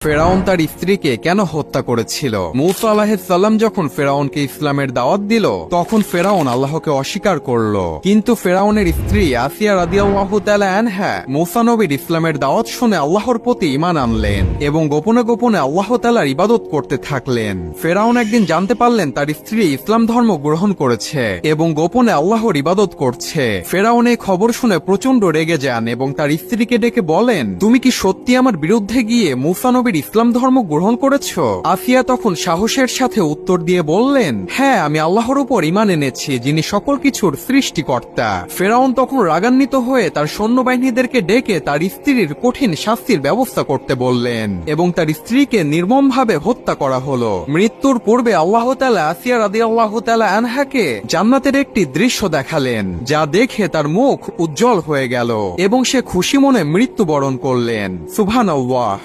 ফেরাউন তার স্ত্রীকে কেন হত্যা করেছিল? মূসা আলাইহিস সালাম যখন ফেরাউনকে ইসলামের দাওয়াত দিল, তখন ফেরাউন আল্লাহকে অস্বীকার করল। কিন্তু ফেরাউনের স্ত্রী আসিয়া রাদিয়াল্লাহু তাআলা আনহা মূসা নবীর ইসলামের দাওয়াত শুনে আল্লাহর প্রতি ঈমান আনলেন এবং গোপনে গোপনে আল্লাহ তাআলার ইবাদত করতে থাকলেন। ফেরাউন একদিন জানতে পারলেন তার স্ত্রী ইসলাম ধর্ম গ্রহণ করেছে এবং গোপনে আল্লাহর ইবাদত করছে। ফেরাউন এই খবর শুনে প্রচন্ড রেগে যান এবং তার স্ত্রীকে ডেকে বলেন, তুমি কি সত্যি আমার বিরুদ্ধে গিয়ে মূসা নবীর ইসলাম ধর্ম গ্রহণ করেছো? আসিয়া তখন সাহসের সাথে উত্তর দিয়ে বললেন, হ্যাঁ, আমি আল্লাহর উপর ঈমান এনেছি, যিনি সকল কিছুর সৃষ্টিকর্তা। ফেরাউন তখন রাগান্বিত হয়ে তার সৈন্যবাহিনীদেরকে ডেকে তার স্ত্রীর কঠিন শাস্তির ব্যবস্থা করতে বললেন এবং তার স্ত্রীকে নির্মমভাবে হত্যা করা হলো। মৃত্যুর পূর্বে আল্লাহ তাআলা আসিয়া রাদিয়াল্লাহু তাআলা আনহাকে জান্নাতের একটি দৃশ্য দেখালেন, যা দেখে তার মুখ উজ্জ্বল হয়ে গেল এবং সে খুশি মনে মৃত্যুবরণ করলেন। সুবহানাল্লাহ।